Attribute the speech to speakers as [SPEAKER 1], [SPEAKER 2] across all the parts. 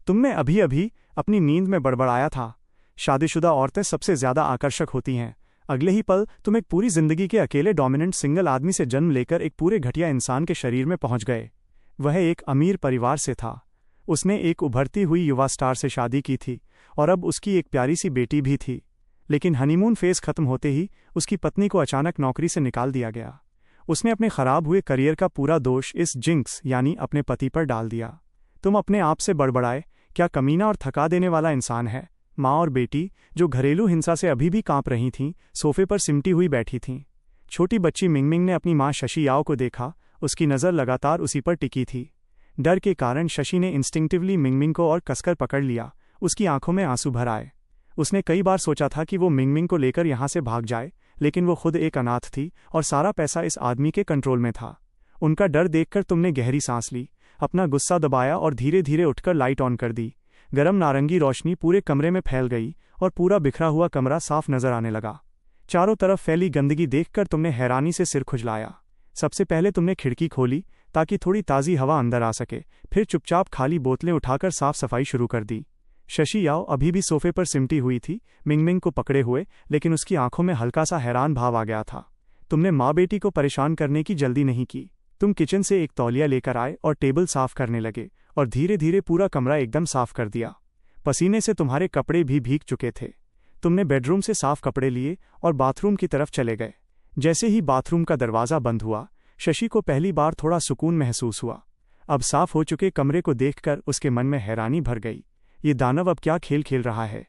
[SPEAKER 1] तुमने अभी अभी अपनी नींद में बड़बड़ाया था, शादीशुदा औरतें सबसे ज्यादा आकर्षक होती हैं। अगले ही पल तुम एक पूरी जिंदगी के अकेले डोमिनेंट सिंगल आदमी से जन्म लेकर एक पूरे घटिया इंसान के शरीर में पहुंच गए। वह एक अमीर परिवार से था। उसने एक उभरती हुई युवा स्टार से शादी की थी और अब उसकी एक प्यारी सी बेटी भी थी। लेकिन हनीमून फेज खत्म होते ही उसकी पत्नी को अचानक नौकरी से निकाल दिया गया। उसने अपने खराब हुए करियर का पूरा दोष इस जिंक्स यानी अपने पति पर डाल दिया। तुम अपने आप से बड़बड़ाए, क्या कमीना और थका देने वाला इंसान है। माँ और बेटी, जो घरेलू हिंसा से अभी भी कांप रही थीं, सोफे पर सिमटी हुई बैठी थीं। छोटी बच्ची मिंगमिंग ने अपनी माँ शशि याओ को देखा। उसकी नज़र लगातार उसी पर टिकी थी। डर के कारण शशि ने इंस्टिंक्टिवली मिंगमिंग को और कसकर पकड़ लिया। उसकी आंखों में आंसू भर आए। उसने कई बार सोचा था कि वो मिंगमिंग को लेकर यहाँ से भाग जाए, लेकिन वो खुद एक अनाथ थी और सारा पैसा इस आदमी के कंट्रोल में था। उनका डर देखकर तुमने गहरी सांस ली, अपना गुस्सा दबाया और धीरे धीरे उठकर लाइट ऑन कर दी। गर्म नारंगी रोशनी पूरे कमरे में फैल गई और पूरा बिखरा हुआ कमरा साफ नजर आने लगा। चारों तरफ फैली गंदगी देखकर तुमने हैरानी से सिर खुजलाया। सबसे पहले तुमने खिड़की खोली ताकि थोड़ी ताज़ी हवा अंदर आ सके, फिर चुपचाप खाली बोतलें उठाकर साफ सफाई शुरू कर दी। शशि याओ अभी भी सोफे पर सिमटी हुई थी, मिंगमिंग को पकड़े हुए, लेकिन उसकी आंखों में हल्का सा हैरान भाव आ गया था। तुमने माँ बेटी को परेशान करने की जल्दी नहीं की। तुम किचन से एक तौलिया लेकर आए और टेबल साफ करने लगे और धीरे धीरे पूरा कमरा एकदम साफ कर दिया। पसीने से तुम्हारे कपड़े भी भीग चुके थे। तुमने बेडरूम से साफ कपड़े लिए और बाथरूम की तरफ चले गए। जैसे ही बाथरूम का दरवाज़ा बंद हुआ, शशि को पहली बार थोड़ा सुकून महसूस हुआ। अब साफ हो चुके कमरे को देखकर उसके मन में हैरानी भर गई। ये दानव अब क्या खेल खेल रहा है।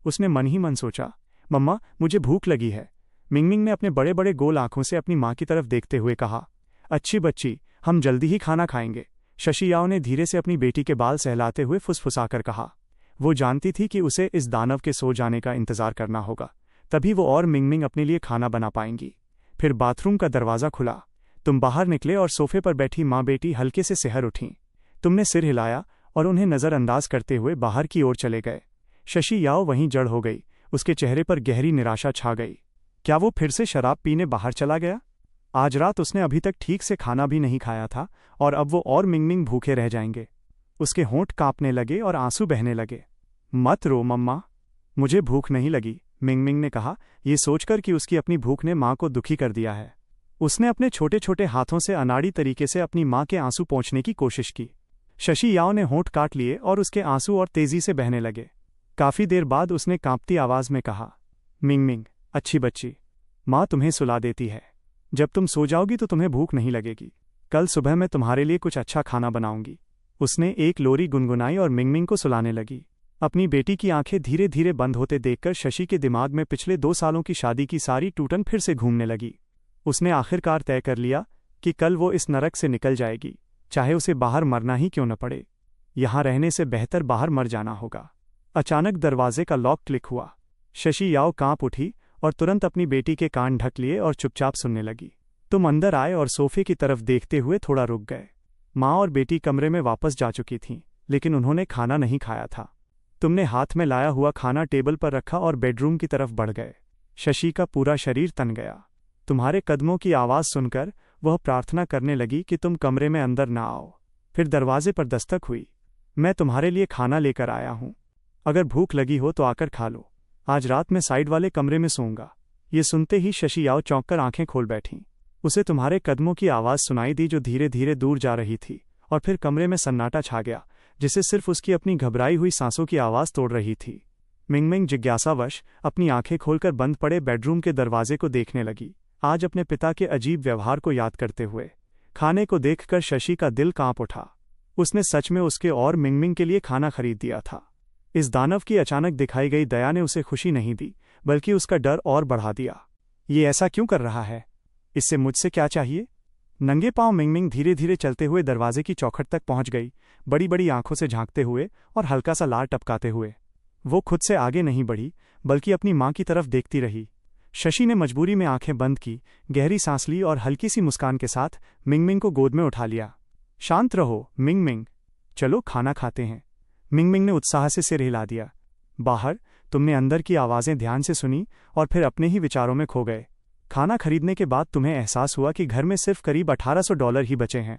[SPEAKER 1] उसने मन ही मन सोचा। मम्मा, मुझे भूख लगी है। मिंगमिंग ने अपने बड़े बड़े गोल आंखों से अपनी माँ की तरफ देखते हुए कहा। अच्छी बच्ची, हम जल्दी ही खाना खाएंगे, शशि याओ ने धीरे से अपनी बेटी के बाल सहलाते हुए फुसफुसाकर कहा। वो जानती थी कि उसे इस दानव के सो जाने का इंतजार करना होगा, तभी वो और मिंगमिंग अपने लिए खाना बना पाएंगी। फिर बाथरूम का दरवाज़ा खुला। तुम बाहर निकले और सोफे पर बैठी माँ बेटी हल्के से सिहर उठीं। तुमने सिर हिलाया और उन्हें नज़रअंदाज करते हुए बाहर की ओर चले गए। शशि याओ वहीं जड़ हो गई। उसके चेहरे पर गहरी निराशा छा गई। क्या वो फिर से शराब पीने बाहर चला गया? आज रात उसने अभी तक ठीक से खाना भी नहीं खाया था और अब वो और मिंगमिंग भूखे रह जाएंगे। उसके होंठ कांपने लगे और आंसू बहने लगे। मत रो मम्मा, मुझे भूख नहीं लगी, मिंगमिंग ने कहा, ये सोचकर कि उसकी अपनी भूख ने माँ को दुखी कर दिया है। उसने अपने छोटे छोटे हाथों से अनाड़ी तरीके से अपनी माँ के आंसू पोंछने की कोशिश की। शशि याओ ने होंठ काट लिए और उसके आंसू और तेजी से बहने लगे। काफी देर बाद उसने कांपती आवाज में कहा, मिंगमिंग, अच्छी बच्ची, माँ तुम्हें सुला देती है। जब तुम सो जाओगी तो तुम्हें भूख नहीं लगेगी। कल सुबह मैं तुम्हारे लिए कुछ अच्छा खाना बनाऊंगी। उसने एक लोरी गुनगुनाई और मिंगमिंग को सुलाने लगी। अपनी बेटी की आंखें धीरे धीरे बंद होते देखकर शशि के दिमाग में पिछले 2 सालों की शादी की सारी टूटन फिर से घूमने लगी। उसने आखिरकार तय कर लिया कि कल वो इस नरक से निकल जाएगी, चाहे उसे बाहर मरना ही क्यों न पड़े। यहाँ रहने से बेहतर बाहर मर जाना होगा। अचानक दरवाजे का लॉक क्लिक हुआ। शशि याओ कांप उठी और तुरंत अपनी बेटी के कान ढक लिए और चुपचाप सुनने लगी। तुम अंदर आए और सोफे की तरफ देखते हुए थोड़ा रुक गए। माँ और बेटी कमरे में वापस जा चुकी थीं, लेकिन उन्होंने खाना नहीं खाया था। तुमने हाथ में लाया हुआ खाना टेबल पर रखा और बेडरूम की तरफ बढ़ गए। शशि का पूरा शरीर तन गया। तुम्हारे कदमों की आवाज़ सुनकर वह प्रार्थना करने लगी कि तुम कमरे में अंदर ना आओ। फिर दरवाजे पर दस्तक हुई। मैं तुम्हारे लिए खाना लेकर आया हूँ, अगर भूख लगी हो तो आकर खा लो। आज रात मैं साइड वाले कमरे में सोऊंगा। ये सुनते ही शशि याओ चौंककर आंखें खोल बैठीं। उसे तुम्हारे कदमों की आवाज़ सुनाई दी जो धीरे धीरे दूर जा रही थी, और फिर कमरे में सन्नाटा छा गया, जिसे सिर्फ उसकी अपनी घबराई हुई सांसों की आवाज़ तोड़ रही थी। मिंगमिंग जिज्ञासावश अपनी आंखें खोलकर बंद पड़े बेडरूम के दरवाजे को देखने लगी, आज अपने पिता के अजीब व्यवहार को याद करते हुए। खाने को देखकर शशि का दिल कांप उठा। उसने सच में उसके और मिंगमिंग के लिए खाना खरीद दिया था। इस दानव की अचानक दिखाई गई दया ने उसे खुशी नहीं दी, बल्कि उसका डर और बढ़ा दिया। ये ऐसा क्यों कर रहा है? इससे मुझसे क्या चाहिए? नंगे पांव मिंगमिंग धीरे धीरे चलते हुए दरवाजे की चौखट तक पहुंच गई, बड़ी बड़ी आंखों से झांकते हुए और हल्का सा लार टपकाते हुए। वो खुद से आगे नहीं बढ़ी, बल्कि अपनी माँ की तरफ देखती रही। शशि ने मजबूरी में आंखें बंद की, गहरी सांस ली और हल्की सी मुस्कान के साथ मिंगमिंग को गोद में उठा लिया। शांत रहो मिंगमिंग, चलो खाना खाते हैं। मिंगमिंग ने उत्साह से सिर हिला दिया। बाहर तुमने अंदर की आवाज़ें ध्यान से सुनी और फिर अपने ही विचारों में खो गए। खाना खरीदने के बाद तुम्हें एहसास हुआ कि घर में सिर्फ करीब $1800 ही बचे हैं।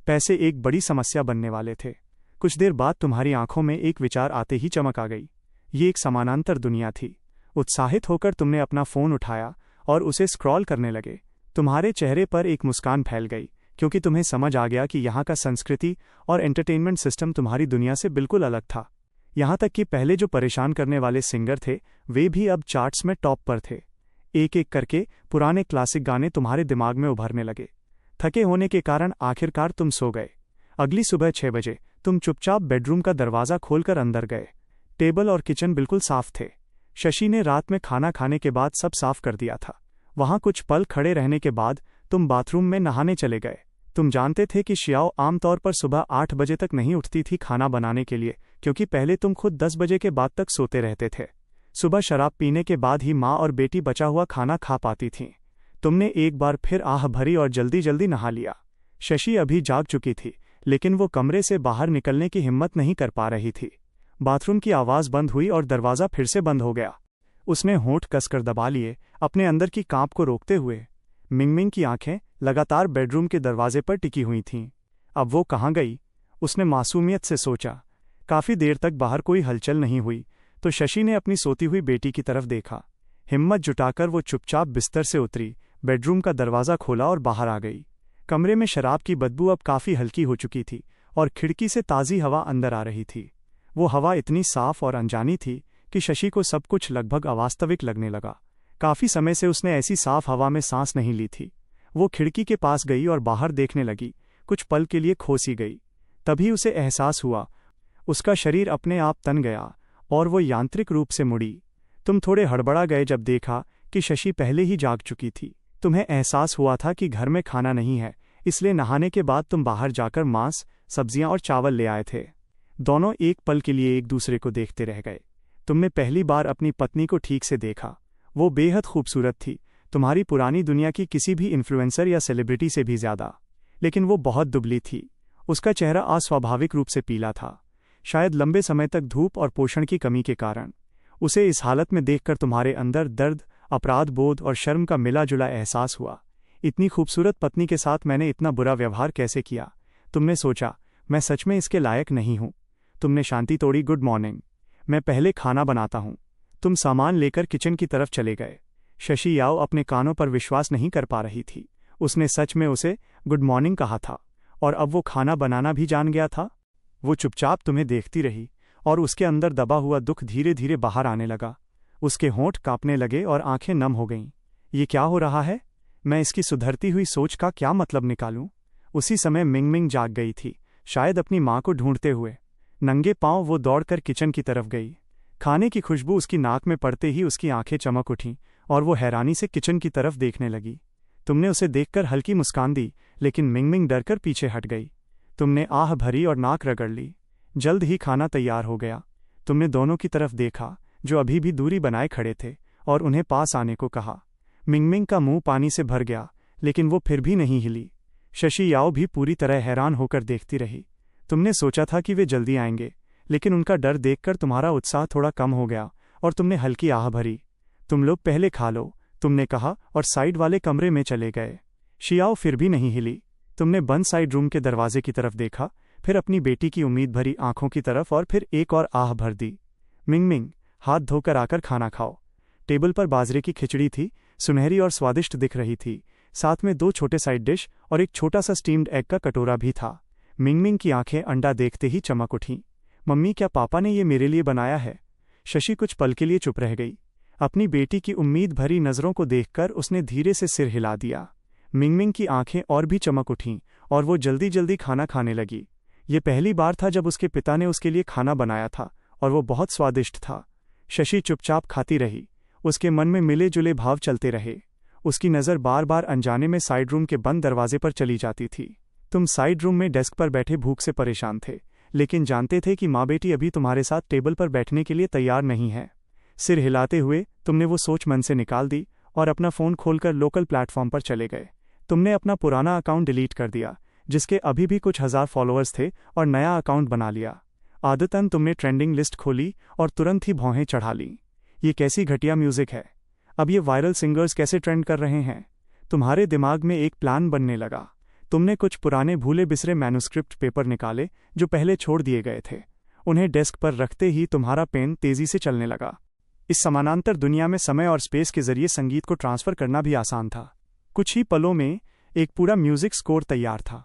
[SPEAKER 1] पैसे एक बड़ी समस्या बनने वाले थे। कुछ देर बाद तुम्हारी आंखों में एक विचार आते ही चमक आ गई। ये एक समानांतर दुनिया थी। उत्साहित होकर तुमने अपना फ़ोन उठाया और उसे स्क्रॉल करने लगे। तुम्हारे चेहरे पर एक मुस्कान फैल गई, क्योंकि तुम्हें समझ आ गया कि यहाँ का संस्कृति और एंटरटेनमेंट सिस्टम तुम्हारी दुनिया से बिल्कुल अलग था। यहाँ तक कि पहले जो परेशान करने वाले सिंगर थे, वे भी अब चार्ट्स में टॉप पर थे। एक एक करके पुराने क्लासिक गाने तुम्हारे दिमाग में उभरने लगे। थके होने के कारण आखिरकार तुम सो गए। अगली सुबह 6 बजे तुम चुपचाप बेडरूम का दरवाज़ा खोलकर अंदर गए। टेबल और किचन बिल्कुल साफ थे। शशि ने रात में खाना खाने के बाद सब साफ कर दिया था। वहाँ कुछ पल खड़े रहने के बाद तुम बाथरूम में नहाने चले गए। तुम जानते थे कि शियाओ आमतौर पर सुबह 8 बजे तक नहीं उठती थी खाना बनाने के लिए, क्योंकि पहले तुम खुद 10 बजे के बाद तक सोते रहते थे। सुबह शराब पीने के बाद ही माँ और बेटी बचा हुआ खाना खा पाती थीं। तुमने एक बार फिर आह भरी और जल्दी जल्दी नहा लिया। शशि अभी जाग चुकी थी, लेकिन वो कमरे से बाहर निकलने की हिम्मत नहीं कर पा रही थी। बाथरूम की आवाज़ बंद हुई और दरवाज़ा फिर से बंद हो गया। उसने होंठ कसकर दबा लिए, अपने अंदर की कांप को रोकते हुए। मिंगमिंग की आंखें लगातार बेडरूम के दरवाजे पर टिकी हुई थीं। अब वो कहाँ गई? उसने मासूमियत से सोचा। काफ़ी देर तक बाहर कोई हलचल नहीं हुई, तो शशि ने अपनी सोती हुई बेटी की तरफ देखा। हिम्मत जुटाकर वो चुपचाप बिस्तर से उतरी, बेडरूम का दरवाज़ा खोला और बाहर आ गई। कमरे में शराब की बदबू अब काफ़ी हल्की हो चुकी थी और खिड़की से ताज़ी हवा अंदर आ रही थी। वो हवा इतनी साफ और अनजानी थी कि शशि को सब कुछ लगभग अवास्तविक लगने लगा। काफ़ी समय से उसने ऐसी साफ हवा में सांस नहीं ली थी। वो खिड़की के पास गई और बाहर देखने लगी। कुछ पल के लिए खो सी गई। तभी उसे एहसास हुआ, उसका शरीर अपने आप तन गया और वो यांत्रिक रूप से मुड़ी। तुम थोड़े हड़बड़ा गए जब देखा कि शशि पहले ही जाग चुकी थी। तुम्हें एहसास हुआ था कि घर में खाना नहीं है, इसलिए नहाने के बाद तुम बाहर जाकर मांस, सब्जियां और चावल ले आए थे। दोनों एक पल के लिए एक दूसरे को देखते रह गए। तुमने पहली बार अपनी पत्नी को ठीक से देखा। वो बेहद खूबसूरत थी, तुम्हारी पुरानी दुनिया की किसी भी इन्फ्लुएंसर या सेलिब्रिटी से भी ज़्यादा। लेकिन वो बहुत दुबली थी। उसका चेहरा अस्वाभाविक रूप से पीला था, शायद लंबे समय तक धूप और पोषण की कमी के कारण। उसे इस हालत में देखकर तुम्हारे अंदर दर्द, अपराध बोध और शर्म का मिला जुला एहसास हुआ। इतनी खूबसूरत पत्नी के साथ मैंने इतना बुरा व्यवहार कैसे किया? तुमने सोचा, मैं सच में इसके लायक नहीं हूँ। तुमने शांति तोड़ी। गुड मॉर्निंग, मैं पहले खाना बनाता हूँ। तुम सामान लेकर किचन की तरफ चले गए। शशि याओ अपने कानों पर विश्वास नहीं कर पा रही थी। उसने सच में उसे गुड मॉर्निंग कहा था, और अब वो खाना बनाना भी जान गया था। वो चुपचाप तुम्हें देखती रही और उसके अंदर दबा हुआ दुख धीरे धीरे बाहर आने लगा। उसके होंठ कांपने लगे और आंखें नम हो गईं। ये क्या हो रहा है? मैं इसकी सुधरती हुई सोच का क्या मतलब निकालूं? उसी समय मिंगमिंग जाग गई थी, शायद अपनी माँ को ढूंढते हुए। नंगे पांव वो दौड़कर किचन की तरफ गई। खाने की खुशबू उसकी नाक में पड़ते ही उसकी आंखें चमक उठीं और वो हैरानी से किचन की तरफ देखने लगी। तुमने उसे देखकर हल्की मुस्कान दी, लेकिन मिंगमिंग डरकर पीछे हट गई। तुमने आह भरी और नाक रगड़ ली। जल्द ही खाना तैयार हो गया। तुमने दोनों की तरफ देखा, जो अभी भी दूरी बनाए खड़े थे, और उन्हें पास आने को कहा। मिंगमिंग का मुंह पानी से भर गया, लेकिन वो फिर भी नहीं हिली। शशि याओ भी पूरी तरह हैरान होकर देखती रही। तुमने सोचा था कि वे जल्दी आएंगे, लेकिन उनका डर देखकर तुम्हारा उत्साह थोड़ा कम हो गया और तुमने हल्की आह भरी। तुम लोग पहले खा लो, तुमने कहा और साइड वाले कमरे में चले गए। शियाओ फिर भी नहीं हिली। तुमने बंद साइड रूम के दरवाजे की तरफ देखा, फिर अपनी बेटी की उम्मीद भरी आंखों की तरफ, और फिर एक और आह भर दी। मिंगमिंग, हाथ धोकर आकर खाना खाओ। टेबल पर बाजरे की खिचड़ी थी, सुनहरी और स्वादिष्ट दिख रही थी। साथ में 2 छोटे साइड डिश और एक छोटा सा स्टीम्ड एग का कटोरा भी था। मिंगमिंग की आंखें अंडा देखते ही चमक उठीं। मम्मी, क्या पापा ने ये मेरे लिए बनाया है? शशि कुछ पल के लिए चुप रह गई। अपनी बेटी की उम्मीद भरी नज़रों को देखकर उसने धीरे से सिर हिला दिया। मिंगमिंग की आंखें और भी चमक उठीं और वो जल्दी जल्दी खाना खाने लगी। ये पहली बार था जब उसके पिता ने उसके लिए खाना बनाया था, और वो बहुत स्वादिष्ट था। शशि चुपचाप खाती रही। उसके मन में मिले जुले भाव चलते रहे। उसकी नज़र बार बार अनजाने में साइड रूम के बंद दरवाजे पर चली जाती थी। तुम साइड रूम में डेस्क पर बैठे भूख से परेशान थे, लेकिन जानते थे कि माँ बेटी अभी तुम्हारे साथ टेबल पर बैठने के लिए तैयार नहीं है। सिर हिलाते हुए तुमने वो सोच मन से निकाल दी और अपना फ़ोन खोलकर लोकल प्लेटफॉर्म पर चले गए। तुमने अपना पुराना अकाउंट डिलीट कर दिया, जिसके अभी भी कुछ हज़ार फॉलोअर्स थे, और नया अकाउंट बना लिया। आदतन तुमने ट्रेंडिंग लिस्ट खोली और तुरंत ही भौहें चढ़ा लीं। ये कैसी घटिया म्यूज़िक है? अब ये वायरल सिंगर्स कैसे ट्रेंड कर रहे हैं? तुम्हारे दिमाग में एक प्लान बनने लगा। तुमने कुछ पुराने भूले बिसरे मैन्युस्क्रिप्ट पेपर निकाले जो पहले छोड़ दिए गए थे। उन्हें डेस्क पर रखते ही तुम्हारा पेन तेजी से चलने लगा। इस समानांतर दुनिया में समय और स्पेस के जरिए संगीत को ट्रांसफर करना भी आसान था। कुछ ही पलों में एक पूरा म्यूजिक स्कोर तैयार था।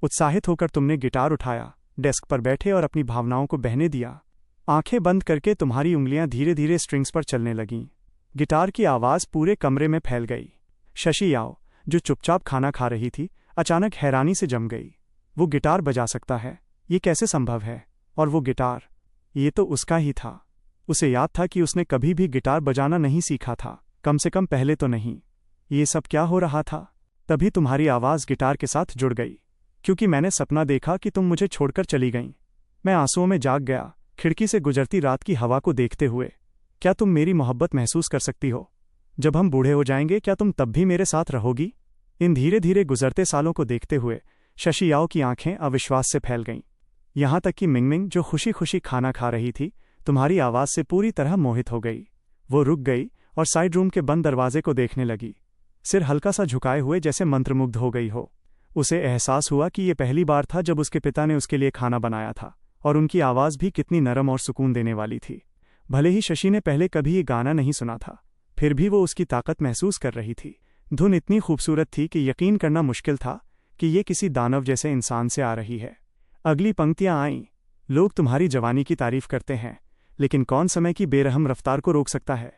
[SPEAKER 1] उत्साहित होकर तुमने गिटार उठाया, डेस्क पर बैठे और अपनी भावनाओं को बहने दिया। आंखें बंद करके तुम्हारी उंगलियां धीरे धीरे स्ट्रिंग्स पर चलने लगीं। गिटार की आवाज़ पूरे कमरे में फैल गई। शशि याओ, जो चुपचाप खाना खा रही थी, अचानक हैरानी से जम गई। वो गिटार बजा सकता है, ये कैसे संभव है? और वो गिटार, ये तो उसका ही था। उसे याद था कि उसने कभी भी गिटार बजाना नहीं सीखा था, कम से कम पहले तो नहीं। ये सब क्या हो रहा था? तभी तुम्हारी आवाज़ गिटार के साथ जुड़ गई। क्योंकि मैंने सपना देखा कि तुम मुझे छोड़कर चली गईं। मैं आंसुओं में जाग गया, खिड़की से गुजरती रात की हवा को देखते हुए। क्या तुम मेरी मोहब्बत महसूस कर सकती हो? जब हम बूढ़े हो जाएंगे क्या तुम तब भी मेरे साथ रहोगी? इन धीरे धीरे गुजरते सालों को देखते हुए शशि याओ की आंखें अविश्वास से फैल गईं। यहाँ तक कि मिंगमिंग, जो खुशी खुशी खाना खा रही थी, तुम्हारी आवाज़ से पूरी तरह मोहित हो गई। वो रुक गई और साइड रूम के बंद दरवाजे को देखने लगी, सिर हल्का सा झुकाए हुए जैसे मंत्रमुग्ध हो गई हो। उसे एहसास हुआ कि ये पहली बार था जब उसके पिता ने उसके लिए खाना बनाया था, और उनकी आवाज़ भी कितनी नरम और सुकून देने वाली थी। भले ही शशि ने पहले कभी ये गाना नहीं सुना था, फिर भी वो उसकी ताकत महसूस कर रही थी। धुन इतनी खूबसूरत थी कि यकीन करना मुश्किल था कि ये किसी दानव जैसे इंसान से आ रही है। अगली पंक्तियां आईं। लोग तुम्हारी जवानी की तारीफ करते हैं, लेकिन कौन समय की बेरहम रफ्तार को रोक सकता है?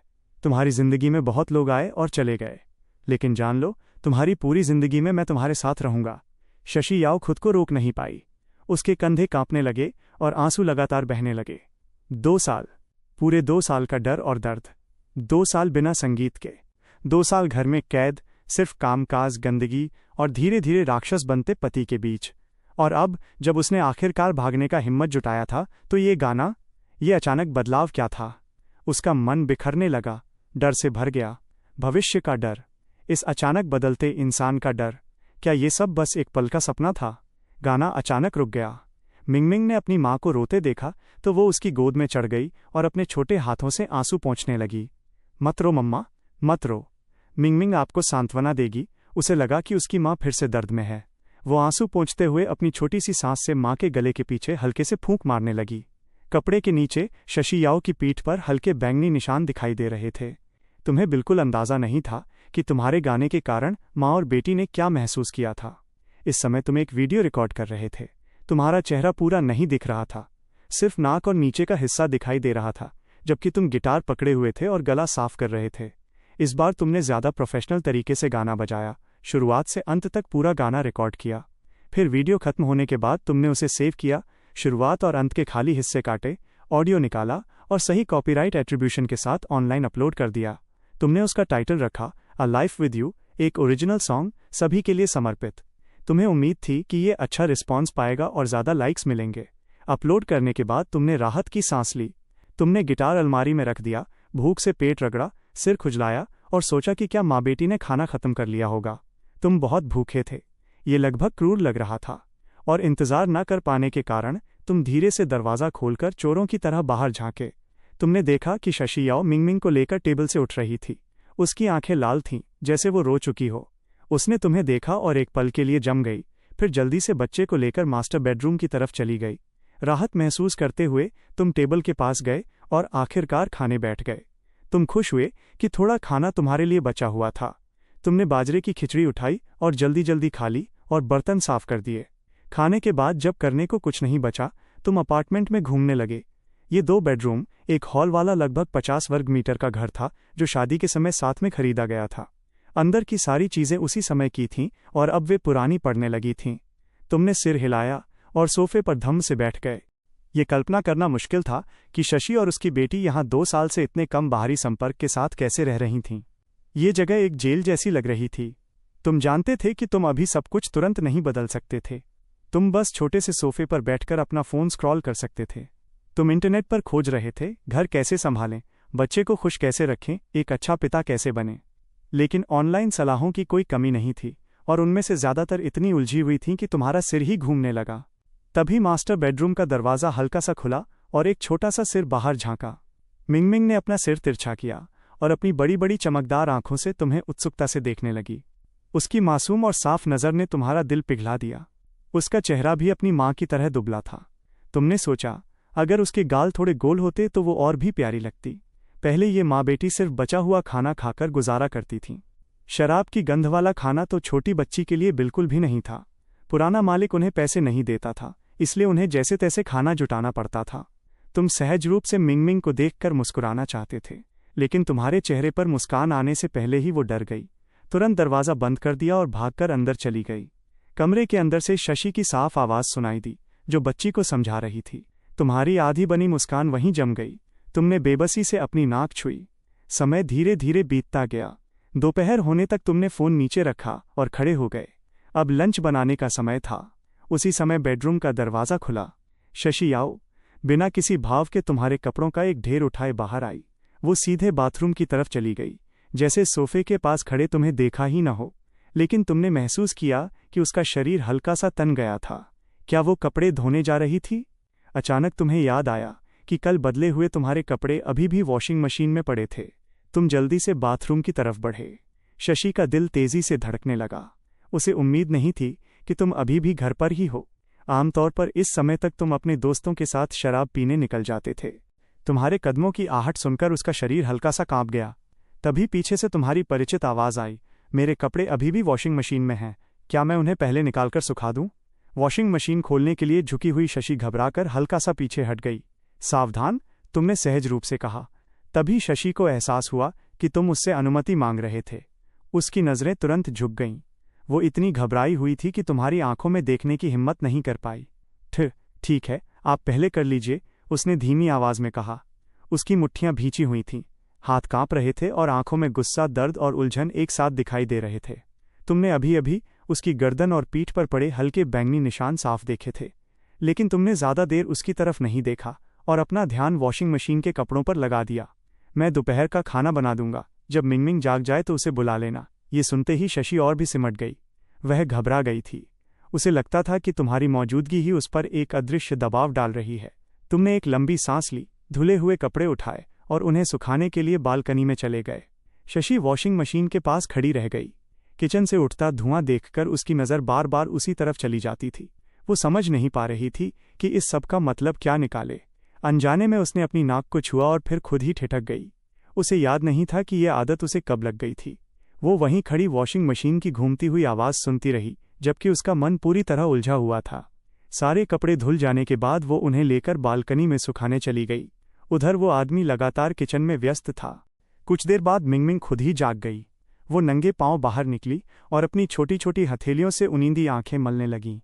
[SPEAKER 1] तुम्हारी जिंदगी में बहुत लोग आए और चले गए, लेकिन जान लो, तुम्हारी पूरी जिंदगी में मैं तुम्हारे साथ रहूंगा। शशि याओ खुद को रोक नहीं पाई। उसके कंधे कांपने लगे और आंसू लगातार बहने लगे। 2 साल, पूरे 2 साल का डर और दर्द। 2 साल बिना संगीत के। 2 साल घर में कैद, सिर्फ कामकाज, गंदगी और धीरे धीरे राक्षस बनते पति के बीच। और अब जब उसने आखिरकार भागने का हिम्मत जुटाया था, तो ये गाना, ये अचानक बदलाव क्या था? उसका मन बिखरने लगा, डर से भर गया। भविष्य का डर, इस अचानक बदलते इंसान का डर। क्या ये सब बस एक पल का सपना था? गाना अचानक रुक गया। मिंगमिंग ने अपनी माँ को रोते देखा तो वो उसकी गोद में चढ़ गई और अपने छोटे हाथों से आंसू पोंछने लगी। मत रो मम्मा, मत रो। मिंगमिंग आपको सांत्वना देगी। उसे लगा कि उसकी माँ फिर से दर्द में है। वो आंसू पोंछते हुए अपनी छोटी सी सांस से माँ के गले के पीछे हल्के से फूंक मारने लगी। कपड़े के नीचे शशि याओ की पीठ पर हल्के बैंगनी निशान दिखाई दे रहे थे। तुम्हें बिल्कुल अंदाजा नहीं था कि तुम्हारे गाने के कारण माँ और बेटी ने क्या महसूस किया था। इस समय तुम एक वीडियो रिकॉर्ड कर रहे थे। तुम्हारा चेहरा पूरा नहीं दिख रहा था, सिर्फ नाक और नीचे का हिस्सा दिखाई दे रहा था, जबकि तुम गिटार पकड़े हुए थे और गला साफ कर रहे थे। इस बार तुमने ज़्यादा प्रोफेशनल तरीके से गाना बजाया, शुरुआत से अंत तक पूरा गाना रिकॉर्ड किया। फिर वीडियो खत्म होने के बाद तुमने उसे सेव किया, शुरुआत और अंत के खाली हिस्से काटे, ऑडियो निकाला और सही कॉपीराइट एट्रीब्यूशन के साथ ऑनलाइन अपलोड कर दिया। तुमने उसका टाइटल रखा अ लाइफ विद यू, एक ओरिजिनल सॉन्ग, सभी के लिए समर्पित। तुम्हें उम्मीद थी कि ये अच्छा रिस्पॉन्स पाएगा और ज़्यादा लाइक्स मिलेंगे। अपलोड करने के बाद तुमने राहत की सांस ली। तुमने गिटार अलमारी में रख दिया, भूख से पेट रगड़ा, सिर खुजलाया और सोचा कि क्या माँ बेटी ने खाना खत्म कर लिया होगा। तुम बहुत भूखे थे, ये लगभग क्रूर लग रहा था, और इंतज़ार न कर पाने के कारण तुम धीरे से दरवाज़ा खोलकर चोरों की तरह बाहर झांके। तुमने देखा कि शशि याओ मिंगमिंग को लेकर टेबल से उठ रही थी। उसकी आंखें लाल थीं, जैसे वो रो चुकी हो। उसने तुम्हें देखा और एक पल के लिए जम गई, फिर जल्दी से बच्चे को लेकर मास्टर बेडरूम की तरफ चली गई। राहत महसूस करते हुए तुम टेबल के पास गए और आखिरकार खाने बैठ गए। तुम खुश हुए कि थोड़ा खाना तुम्हारे लिए बचा हुआ था। तुमने बाजरे की खिचड़ी उठाई और जल्दी जल्दी खा ली और बर्तन साफ कर दिए। खाने के बाद जब करने को कुछ नहीं बचा, तुम अपार्टमेंट में घूमने लगे। ये 2 बेडरूम, एक हॉल वाला लगभग 50 वर्ग मीटर का घर था, जो शादी के समय साथ में खरीदा गया था। अंदर की सारी चीज़ें उसी समय की थीं और अब वे पुरानी पड़ने लगी थीं। तुमने सिर हिलाया और सोफे पर धम से बैठ गए। ये कल्पना करना मुश्किल था कि शशि और उसकी बेटी यहाँ 2 साल से इतने कम बाहरी संपर्क के साथ कैसे रह रही थीं। ये जगह एक जेल जैसी लग रही थी। तुम जानते थे कि तुम अभी सब कुछ तुरंत नहीं बदल सकते थे। तुम बस छोटे से सोफे पर बैठकर अपना फ़ोन स्क्रॉल कर सकते थे। तुम इंटरनेट पर खोज रहे थे, घर कैसे संभालें, बच्चे को खुश कैसे रखें, एक अच्छा पिता कैसे बने। लेकिन ऑनलाइन सलाहों की कोई कमी नहीं थी, और उनमें से ज़्यादातर इतनी उलझी हुई थीं कि तुम्हारा सिर ही घूमने लगा। तभी मास्टर बेडरूम का दरवाज़ा हल्का सा खुला और एक छोटा सा सिर बाहर झांका। मिंगमिंग ने अपना सिर तिरछा किया और अपनी बड़ी बड़ी चमकदार आंखों से तुम्हें उत्सुकता से देखने लगी। उसकी मासूम और साफ नज़र ने तुम्हारा दिल पिघला दिया। उसका चेहरा भी अपनी माँ की तरह दुबला था। तुमने सोचा, अगर उसके गाल थोड़े गोल होते तो वो और भी प्यारी लगती। पहले ये माँ बेटी सिर्फ बचा हुआ खाना खाकर गुजारा करती थीं। शराब की गंध वाला खाना तो छोटी बच्ची के लिए बिल्कुल भी नहीं था। पुराना मालिक उन्हें पैसे नहीं देता था, इसलिए उन्हें जैसे तैसे खाना जुटाना पड़ता था। तुम सहज रूप से मिंगमिंग को देखकर मुस्कुराना चाहते थे, लेकिन तुम्हारे चेहरे पर मुस्कान आने से पहले ही वो डर गई। तुरंत दरवाज़ा बंद कर दिया और भागकर अंदर चली गई। कमरे के अंदर से शशि की साफ आवाज़ सुनाई दी, जो बच्ची को समझा रही थी। तुम्हारी आधी बनी मुस्कान वहीं जम गई। तुमने बेबसी से अपनी नाक छुई। समय धीरे धीरे बीतता गया। दोपहर होने तक तुमने फ़ोन नीचे रखा और खड़े हो गए। अब लंच बनाने का समय था। उसी समय बेडरूम का दरवाज़ा खुला। शशि आओ, बिना किसी भाव के तुम्हारे कपड़ों का एक ढेर उठाए बाहर आई। वो सीधे बाथरूम की तरफ चली गई, जैसे सोफे के पास खड़े तुम्हें देखा ही न हो। लेकिन तुमने महसूस किया कि उसका शरीर हल्का सा तन गया था। क्या वो कपड़े धोने जा रही थी? अचानक तुम्हें याद आया कि कल बदले हुए तुम्हारे कपड़े अभी भी वॉशिंग मशीन में पड़े थे। तुम जल्दी से बाथरूम की तरफ बढ़े। शशि का दिल तेजी से धड़कने लगा। उसे उम्मीद नहीं थी कि तुम अभी भी घर पर ही हो। आमतौर पर इस समय तक तुम अपने दोस्तों के साथ शराब पीने निकल जाते थे। तुम्हारे कदमों की आहट सुनकर उसका शरीर हल्का सा कांप गया। तभी पीछे से तुम्हारी परिचित आवाज़ आई, मेरे कपड़े अभी भी वॉशिंग मशीन में हैं, क्या मैं उन्हें पहले निकालकर सुखा दूं? वॉशिंग मशीन खोलने के लिए झुकी हुई शशि घबराकर हल्का सा पीछे हट गई। सावधान, तुमने सहज रूप से कहा। तभी शशि को एहसास हुआ कि तुम उससे अनुमति मांग रहे थे। उसकी नज़रें तुरंत झुक गईं। वो इतनी घबराई हुई थी कि तुम्हारी आंखों में देखने की हिम्मत नहीं कर पाई। ठीक है, आप पहले कर लीजिए, उसने धीमी आवाज़ में कहा। उसकी मुट्ठियां भींची हुई थीं, हाथ कांप रहे थे और आंखों में गुस्सा, दर्द और उलझन एक साथ दिखाई दे रहे थे। तुमने अभी अभी उसकी गर्दन और पीठ पर पड़े हल्के बैंगनी निशान साफ देखे थे, लेकिन तुमने ज़्यादा देर उसकी तरफ नहीं देखा और अपना ध्यान वॉशिंग मशीन के कपड़ों पर लगा दिया। मैं दोपहर का खाना बना दूंगा, जब मिंगमिंग जाग जाए तो उसे बुला लेना। ये सुनते ही शशि और भी सिमट गई। वह घबरा गई थी। उसे लगता था कि तुम्हारी मौजूदगी ही उस पर एक अदृश्य दबाव डाल रही है। तुमने एक लंबी सांस ली, धुले हुए कपड़े उठाए और उन्हें सुखाने के लिए बालकनी में चले गए। शशि वॉशिंग मशीन के पास खड़ी रह गई। किचन से उठता धुआं देखकर उसकी नज़र बार बार उसी तरफ चली जाती थी। वो समझ नहीं पा रही थी कि इस सब का मतलब क्या निकाले। अनजाने में उसने अपनी नाक को छुआ और फिर खुद ही ठिठक गई। उसे याद नहीं था कि यह आदत उसे कब लग गई थी। वो वहीं खड़ी वॉशिंग मशीन की घूमती हुई आवाज़ सुनती रही, जबकि उसका मन पूरी तरह उलझा हुआ था। सारे कपड़े धुल जाने के बाद वो उन्हें लेकर बालकनी में सुखाने चली गई। उधर वो आदमी लगातार किचन में व्यस्त था। कुछ देर बाद मिंगमिंग खुद ही जाग गई। वो नंगे पांव बाहर निकली और अपनी छोटी छोटी हथेलियों से उनींदी आंखें मलने लगीं।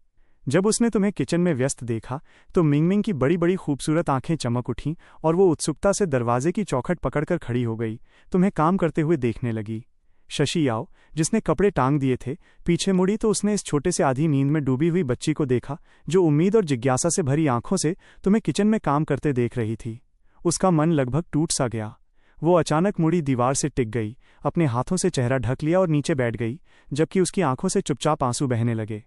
[SPEAKER 1] जब उसने तुम्हें किचन में व्यस्त देखा तो मिंगमिंग की बड़ी बड़ी खूबसूरत आंखें चमक उठीं और वो उत्सुकता से दरवाजे की चौखट पकड़कर खड़ी हो गई, तुम्हें काम करते हुए देखने लगी। शशि आओ, जिसने कपड़े टांग दिए थे, पीछे मुड़ी तो उसने इस छोटे से आधी नींद में डूबी हुई बच्ची को देखा, जो उम्मीद और जिज्ञासा से भरी आंखों से तुम्हें किचन में काम करते देख रही थी। उसका मन लगभग टूट सा गया। वो अचानक मुड़ी दीवार से टिक गई, अपने हाथों से चेहरा ढक लिया और नीचे बैठ गई, जबकि उसकी आंखों से चुपचाप आंसू बहने लगे।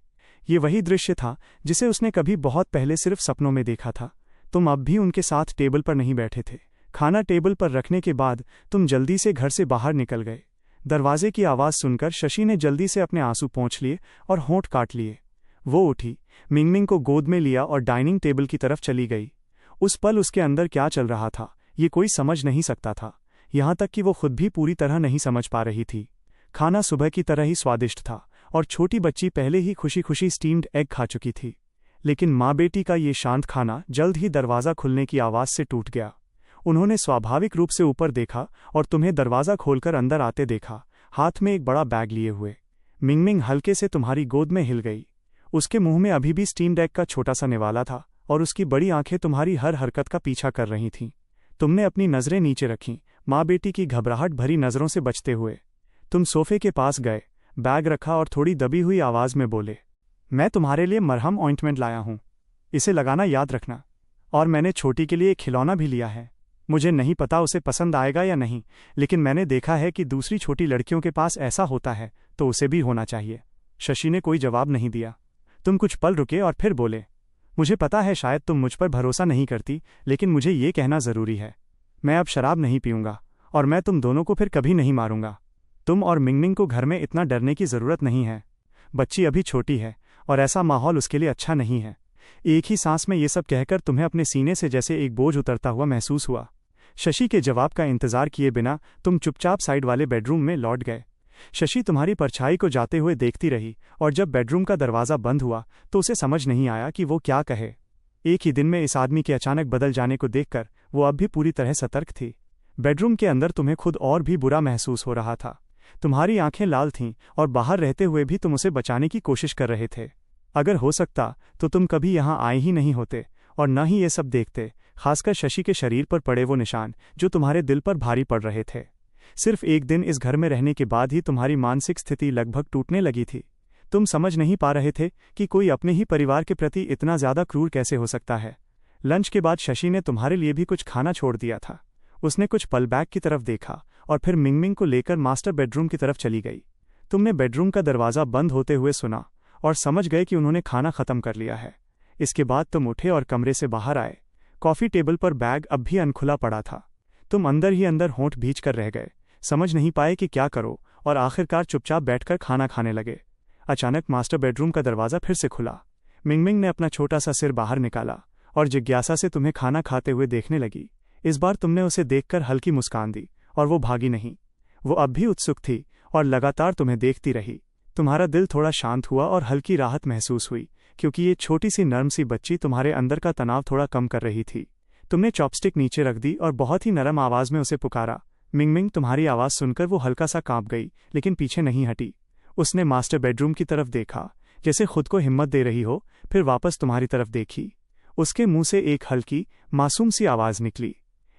[SPEAKER 1] ये वही दृश्य था जिसे उसने कभी बहुत पहले सिर्फ सपनों में देखा था। तुम अब भी उनके साथ टेबल पर नहीं बैठे थे। खाना टेबल पर रखने के बाद तुम जल्दी से घर से बाहर निकल गए। दरवाजे की आवाज़ सुनकर शशि ने जल्दी से अपने आंसू पोंछ लिए और होंठ काट लिए। वो उठी, मिंगमिंग को गोद में लिया और डाइनिंग टेबल की तरफ चली गई। उस पल उसके अंदर क्या चल रहा था ये कोई समझ नहीं सकता था, यहाँ तक कि वो खुद भी पूरी तरह नहीं समझ पा रही थी। खाना सुबह की तरह ही स्वादिष्ट था और छोटी बच्ची पहले ही खुशी खुशी स्टीम्ड एग खा चुकी थी। लेकिन माँ बेटी का ये शांत खाना जल्द ही दरवाज़ा खुलने की आवाज़ से टूट गया। उन्होंने स्वाभाविक रूप से ऊपर देखा और तुम्हें दरवाज़ा खोलकर अंदर आते देखा, हाथ में एक बड़ा बैग लिए हुए। मिंगमिंग हल्के से तुम्हारी गोद में हिल गई। उसके मुंह में अभी भी स्टीम्ड एग का छोटा सा निवाला था और उसकी बड़ी आंखें तुम्हारी हर हरकत का पीछा कर रही थीं। तुमने अपनी नज़रें नीचे रखीं, माँ बेटी की घबराहट भरी नज़रों से बचते हुए। तुम सोफे के पास गए, बैग रखा और थोड़ी दबी हुई आवाज़ में बोले, मैं तुम्हारे लिए मरहम ऑइंटमेंट लाया हूँ, इसे लगाना याद रखना। और मैंने छोटी के लिए एक खिलौना भी लिया है। मुझे नहीं पता उसे पसंद आएगा या नहीं, लेकिन मैंने देखा है कि दूसरी छोटी लड़कियों के पास ऐसा होता है, तो उसे भी होना चाहिए। शशि ने कोई जवाब नहीं दिया। तुम कुछ पल रुके और फिर बोले, मुझे पता है शायद तुम मुझ पर भरोसा नहीं करती, लेकिन मुझे ये कहना ज़रूरी है, मैं अब शराब नहीं पीऊँगा और मैं तुम दोनों को फिर कभी नहीं मारूंगा। तुम और मिंगमिंग को घर में इतना डरने की ज़रूरत नहीं है। बच्ची अभी छोटी है और ऐसा माहौल उसके लिए अच्छा नहीं है। एक ही सांस में ये सब कहकर तुम्हें अपने सीने से जैसे एक बोझ उतरता हुआ महसूस हुआ। शशि के जवाब का इंतजार किए बिना तुम चुपचाप साइड वाले बेडरूम में लौट गए। शशि तुम्हारी परछाई को जाते हुए देखती रही और जब बेडरूम का दरवाज़ा बंद हुआ तो उसे समझ नहीं आया कि वो क्या कहे। एक ही दिन में इस आदमी के अचानक बदल जाने को देखकर वो अब भी पूरी तरह सतर्क थी। बेडरूम के अंदर तुम्हें खुद और भी बुरा महसूस हो रहा था। तुम्हारी आंखें लाल थीं और बाहर रहते हुए भी तुम उसे बचाने की कोशिश कर रहे थे। अगर हो सकता तो तुम कभी यहाँ आए ही नहीं होते और न ही ये सब देखते, खासकर शशि के शरीर पर पड़े वो निशान जो तुम्हारे दिल पर भारी पड़ रहे थे। सिर्फ एक दिन इस घर में रहने के बाद ही तुम्हारी मानसिक स्थिति लगभग टूटने लगी थी। तुम समझ नहीं पा रहे थे कि कोई अपने ही परिवार के प्रति इतना ज़्यादा क्रूर कैसे हो सकता है। लंच के बाद शशि ने तुम्हारे लिए भी कुछ खाना छोड़ दिया था। उसने कुछ पल बैग की तरफ देखा और फिर मिंगमिंग को लेकर मास्टर बेडरूम की तरफ चली गई। तुमने बेडरूम का दरवाज़ा बंद होते हुए सुना और समझ गए कि उन्होंने खाना ख़त्म कर लिया है। इसके बाद तुम उठे और कमरे से बाहर आए। कॉफ़ी टेबल पर बैग अब भी अनखुला पड़ा था। तुम अंदर ही अंदर होंठ भींच कर रह गए, समझ नहीं पाए कि क्या करो और आखिरकार चुपचाप बैठकर खाना खाने लगे। अचानक मास्टर बेडरूम का दरवाज़ा फिर से खुला। मिंगमिंग ने अपना छोटा सा सिर बाहर निकाला और जिज्ञासा से तुम्हें खाना खाते हुए देखने लगी। इस बार तुमने उसे देखकर हल्की मुस्कान दी और वो भागी नहीं। वो अब भी उत्सुक थी और लगातार तुम्हें देखती रही। तुम्हारा दिल थोड़ा शांत हुआ और हल्की राहत महसूस हुई, क्योंकि ये छोटी सी नर्म सी बच्ची तुम्हारे अंदर का तनाव थोड़ा कम कर रही थी। तुमने चॉपस्टिक नीचे रख दी और बहुत ही नरम आवाज़ में उसे पुकारा। मिंगमिंग तुम्हारी आवाज़ सुनकर वो हल्का सा कांप गई, लेकिन पीछे नहीं हटी। उसने मास्टर बेडरूम की तरफ देखा, जैसे खुद को हिम्मत दे रही हो, फिर वापस तुम्हारी तरफ देखी। उसके मुंह से एक हल्की मासूम सी आवाज़ निकली।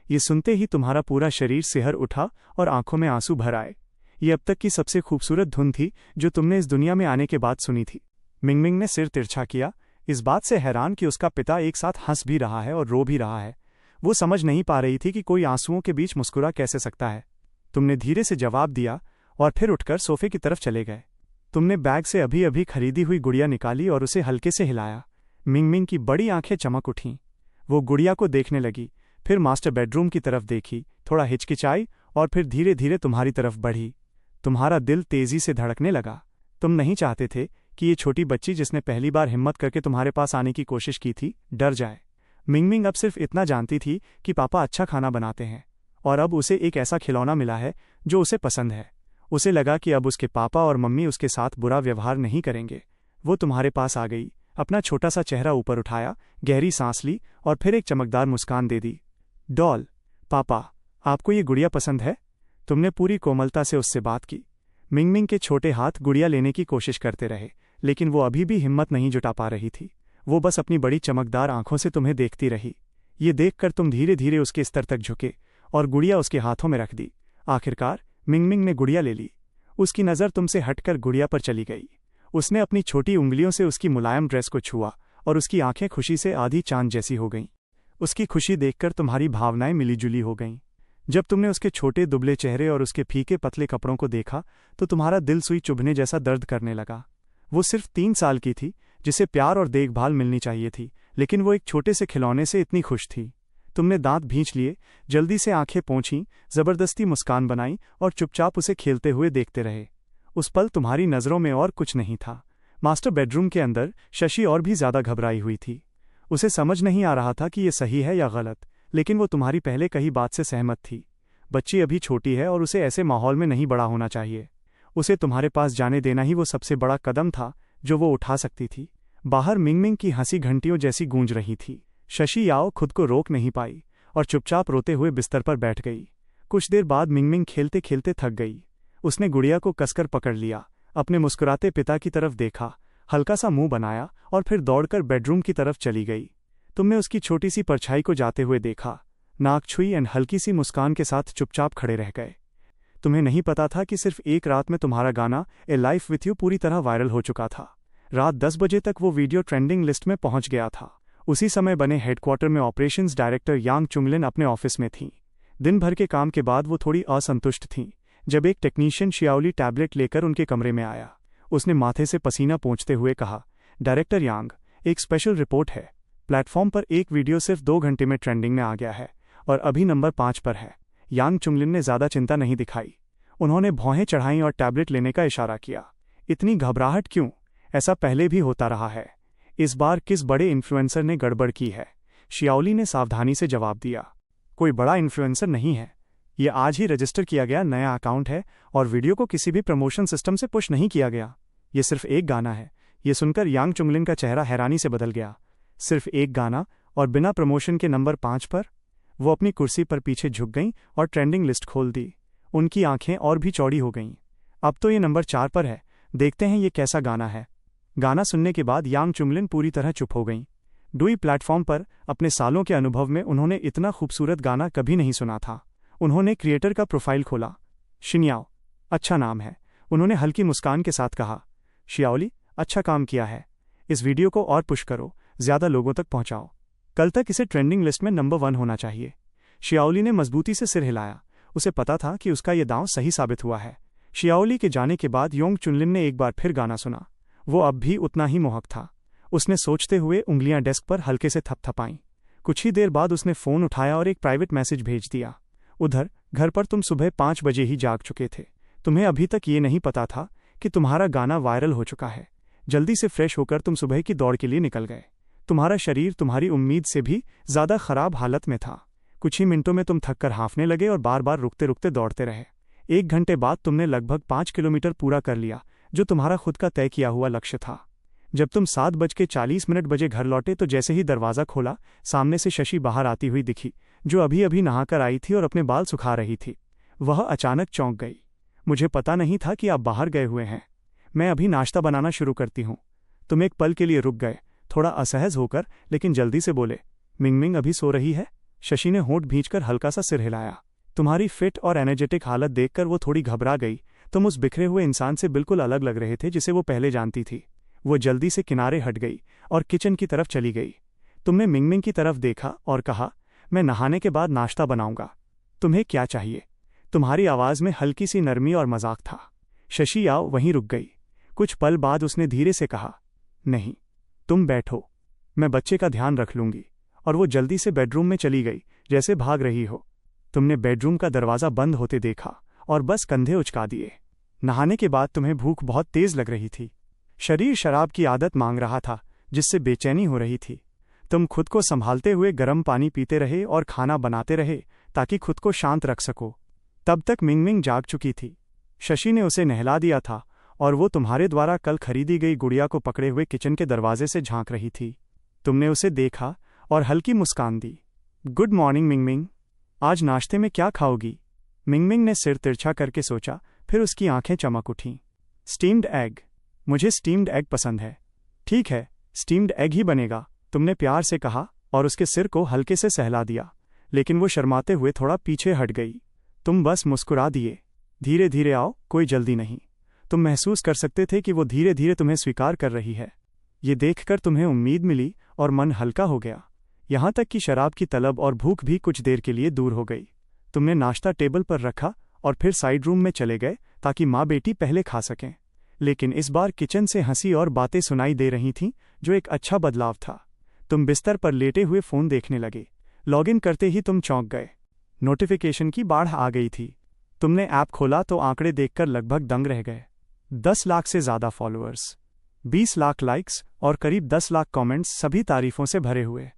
[SPEAKER 1] ये सुनते ही तुम्हारा पूरा शरीर सिहर उठा और आंखों में आंसू भर आए। ये अब तक की सबसे खूबसूरत धुन थी जो तुमने इस दुनिया में आने के बाद सुनी थी। मिंगमिंग ने सिर तिरछा किया, इस बात से हैरान कि उसका पिता एक साथ हंस भी रहा है और रो भी रहा है। वो समझ नहीं पा रही थी कि कोई आंसुओं के बीच मुस्कुरा कैसे सकता है। तुमने धीरे से जवाब दिया और फिर उठकर सोफे की तरफ चले गए। तुमने बैग से अभी अभी खरीदी हुई गुड़िया निकाली और उसे हल्के से हिलाया। मिंगमिंग की बड़ी आंखें चमक उठीं। वो गुड़िया को देखने लगी, फिर मास्टर बेडरूम की तरफ देखी, थोड़ा हिचकिचाई और फिर धीरे धीरे तुम्हारी तरफ बढ़ी। तुम्हारा दिल तेजी से धड़कने लगा। तुम नहीं चाहते थे कि ये छोटी बच्ची जिसने पहली बार हिम्मत करके तुम्हारे पास आने की कोशिश की थी, डर जाए। मिंगमिंग अब सिर्फ इतना जानती थी कि पापा अच्छा खाना बनाते हैं और अब उसे एक ऐसा खिलौना मिला है जो उसे पसंद है। उसे लगा कि अब उसके पापा और मम्मी उसके साथ बुरा व्यवहार नहीं करेंगे। वो तुम्हारे पास आ गई, अपना छोटा सा चेहरा ऊपर उठाया, गहरी सांस ली और फिर एक चमकदार मुस्कान दे दी। डॉल, पापा, आपको ये गुड़िया पसंद है? तुमने पूरी कोमलता से उससे बात की। मिंगमिंग के छोटे हाथ गुड़िया लेने की कोशिश करते रहे, लेकिन वो अभी भी हिम्मत नहीं जुटा पा रही थी। वो बस अपनी बड़ी चमकदार आंखों से तुम्हें देखती रही। ये देखकर तुम धीरे धीरे उसके स्तर तक झुके और गुड़िया उसके हाथों में रख दी। आखिरकार मिंगमिंग ने गुड़िया ले ली। उसकी नज़र तुमसे हटकर गुड़िया पर चली गई। उसने अपनी छोटी उंगलियों से उसकी मुलायम ड्रेस को छुआ और उसकी आंखें खुशी से आधी चांद जैसी हो गईं। उसकी खुशी देखकर तुम्हारी भावनाएं मिलीजुली हो गईं। जब तुमने उसके छोटे दुबले चेहरे और उसके फीके पतले कपड़ों को देखा तो तुम्हारा दिल सुई चुभने जैसा दर्द करने लगा। वो सिर्फ 3 साल की थी, जिसे प्यार और देखभाल मिलनी चाहिए थी, लेकिन वो एक छोटे से खिलौने से इतनी खुश थी। तुमने दांत भींच लिए, जल्दी से आंखें पोंछीं, जबरदस्ती मुस्कान बनाई और चुपचाप उसे खेलते हुए देखते रहे। उस पल तुम्हारी नज़रों में और कुछ नहीं था। मास्टर बेडरूम के अंदर शशि और भी ज़्यादा घबराई हुई थी। उसे समझ नहीं आ रहा था कि ये सही है या गलत, लेकिन वो तुम्हारी पहले कही बात से सहमत थी। बच्ची अभी छोटी है और उसे ऐसे माहौल में नहीं बड़ा होना चाहिए। उसे तुम्हारे पास जाने देना ही वो सबसे बड़ा कदम था जो वो उठा सकती थी। बाहर मिंगमिंग की हंसी घंटियों जैसी गूंज रही थी। शशि याओ खुद को रोक नहीं पाई और चुपचाप रोते हुए बिस्तर पर बैठ गई। कुछ देर बाद मिंगमिंग खेलते खेलते थक गई। उसने गुड़िया को कसकर पकड़ लिया, अपने मुस्कुराते पिता की तरफ देखा, हल्का सा मुंह बनाया और फिर दौड़कर बेडरूम की तरफ चली गई। तुमने उसकी छोटी सी परछाई को जाते हुए देखा, नाक छुई एंड हल्की सी मुस्कान के साथ चुपचाप खड़े रह गए। तुम्हें नहीं पता था कि सिर्फ एक रात में तुम्हारा गाना ए लाइफ विथ यू पूरी तरह वायरल हो चुका था। रात 10 बजे तक वो वीडियो ट्रेंडिंग लिस्ट में पहुंच गया था। उसी समय बने हेडक्वार्टर में ऑपरेशंस डायरेक्टर यांग चुंगलिन अपने ऑफिस में थीं। दिन भर के काम के बाद वो थोड़ी असंतुष्ट थीं जब एक टेक्नीशियन शियाओली टैबलेट लेकर उनके कमरे में आया। उसने माथे से पसीना पोंछते हुए कहा, डायरेक्टर यांग, एक स्पेशल रिपोर्ट है। प्लेटफॉर्म पर एक वीडियो सिर्फ 2 घंटे में ट्रेंडिंग में आ गया है और अभी नंबर 5 पर है। यांग चुंगलिन ने ज़्यादा चिंता नहीं दिखाई। उन्होंने भौहें चढ़ाईं और टैबलेट लेने का इशारा किया। इतनी घबराहट क्यों? ऐसा पहले भी होता रहा है। इस बार किस बड़े इन्फ्लुएंसर ने गड़बड़ की है? शियाओली ने सावधानी से जवाब दिया। कोई बड़ा इन्फ्लुएंसर नहीं है। ये आज ही रजिस्टर किया गया नया अकाउंट है और वीडियो को किसी भी प्रमोशन सिस्टम से पुश नहीं किया गया। ये सिर्फ एक गाना है। ये सुनकर यांग चुंगलिन का चेहरा हैरानी से बदल गया। सिर्फ एक गाना और बिना प्रमोशन के नंबर 5 पर? वो अपनी कुर्सी पर पीछे झुक गईं और ट्रेंडिंग लिस्ट खोल दी। उनकी आंखें और भी चौड़ी हो गईं। अब तो ये नंबर 4 पर है। देखते हैं ये कैसा गाना है। गाना सुनने के बाद यांग चुंगलिन पूरी तरह चुप हो गईं। डुई प्लेटफॉर्म पर अपने सालों के अनुभव में उन्होंने इतना खूबसूरत गाना कभी नहीं सुना था। उन्होंने क्रिएटर का प्रोफाइल खोला। शिनियाओ, अच्छा नाम है, उन्होंने हल्की मुस्कान के साथ कहा। शियाओली, अच्छा काम किया है। इस वीडियो को और पुश करो, ज्यादा लोगों तक पहुंचाओ। कल तक इसे ट्रेंडिंग लिस्ट में नंबर 1 होना चाहिए। शियाओली ने मजबूती से सिर हिलाया। उसे पता था कि उसका यह दांव सही साबित हुआ है। शियाओली के जाने के बाद यांग चुंगलिन ने एक बार फिर गाना सुना। वो अब भी उतना ही मोहक था। उसने सोचते हुए उंगलियां डेस्क पर हल्के से थपथपाईं। कुछ ही देर बाद उसने फोन उठाया और एक प्राइवेट मैसेज भेज दिया। उधर घर पर तुम सुबह 5 बजे ही जाग चुके थे। तुम्हें अभी तक ये नहीं पता था कि तुम्हारा गाना वायरल हो चुका है। जल्दी से फ्रेश होकर तुम सुबह की दौड़ के लिए निकल गए। तुम्हारा शरीर तुम्हारी उम्मीद से भी ज्यादा खराब हालत में था। कुछ ही मिनटों में तुम थककर हांफने लगे और बार बार रुकते रुकते दौड़ते रहे। 1 घंटे बाद तुमने लगभग 5 किलोमीटर पूरा कर लिया, जो तुम्हारा खुद का तय किया हुआ लक्ष्य था। जब तुम 7:40 बजे घर लौटे तो जैसे ही दरवाजा खोला, सामने से शशि बाहर आती हुई दिखी, जो अभी अभी नहाकर आई थी और अपने बाल सुखा रही थी। वह अचानक चौंक गई। मुझे पता नहीं था कि आप बाहर गए हुए हैं। मैं अभी नाश्ता बनाना शुरू करती हूँ। तुम एक पल के लिए रुक गए, थोड़ा असहज होकर, लेकिन जल्दी से बोले, मिंगमिंग अभी सो रही है? शशि ने होंठ भींचकर हल्का सा सिर हिलाया। तुम्हारी फिट और एनर्जेटिक हालत देखकर वो थोड़ी घबरा गई। तुम उस बिखरे हुए इंसान से बिल्कुल अलग लग रहे थे जिसे वो पहले जानती थी। वो जल्दी से किनारे हट गई और किचन की तरफ चली गई। तुमने मिंगमिंग की तरफ देखा और कहा, मैं नहाने के बाद नाश्ता बनाऊंगा। तुम्हें क्या चाहिए? तुम्हारी आवाज में हल्की सी नरमी और मजाक था। शशि आओ वहीं रुक गई। कुछ पल बाद उसने धीरे से कहा, नहीं, तुम बैठो, मैं बच्चे का ध्यान रख लूंगी। और वो जल्दी से बेडरूम में चली गई, जैसे भाग रही हो। तुमने बेडरूम का दरवाजा बंद होते देखा और बस कंधे उचका दिए। नहाने के बाद तुम्हें भूख बहुत तेज लग रही थी। शरीर शराब की आदत मांग रहा था, जिससे बेचैनी हो रही थी। तुम खुद को संभालते हुए गर्म पानी पीते रहे और खाना बनाते रहे ताकि खुद को शांत रख सको। तब तक मिंगमिंग जाग चुकी थी। शशि ने उसे नहला दिया था और वो तुम्हारे द्वारा कल खरीदी गई गुड़िया को पकड़े हुए किचन के दरवाजे से झांक रही थी। तुमने उसे देखा और हल्की मुस्कान दी। गुड मॉर्निंग मिंगमिंग, आज नाश्ते में क्या खाओगी? मिंगमिंग ने सिर तिरछा करके सोचा, फिर उसकी आंखें चमक उठीं। स्टीम्ड एग, मुझे स्टीम्ड एग पसंद है। ठीक है, स्टीम्ड एग ही बनेगा, तुमने प्यार से कहा और उसके सिर को हल्के से सहला दिया। लेकिन वो शर्माते हुए थोड़ा पीछे हट गई। तुम बस मुस्कुरा दिए। धीरे धीरे आओ, कोई जल्दी नहीं। तुम महसूस कर सकते थे कि वो धीरे धीरे तुम्हें स्वीकार कर रही है। ये देखकर तुम्हें उम्मीद मिली और मन हल्का हो गया। यहाँ तक कि शराब की तलब और भूख भी कुछ देर के लिए दूर हो गई। तुमने नाश्ता टेबल पर रखा और फिर साइड रूम में चले गए ताकि माँ बेटी पहले खा सकें। लेकिन इस बार किचन से हंसी और बातें सुनाई दे रही थीं, जो एक अच्छा बदलाव था। तुम बिस्तर पर लेटे हुए फोन देखने लगे। लॉगिन करते ही तुम चौंक गए। नोटिफिकेशन की बाढ़ आ गई थी। तुमने ऐप खोला तो आंकड़े देखकर लगभग दंग रह गए। 10 लाख से ज्यादा फॉलोअर्स, 20 लाख लाइक्स और करीब 10 लाख कमेंट्स, सभी तारीफों से भरे हुए।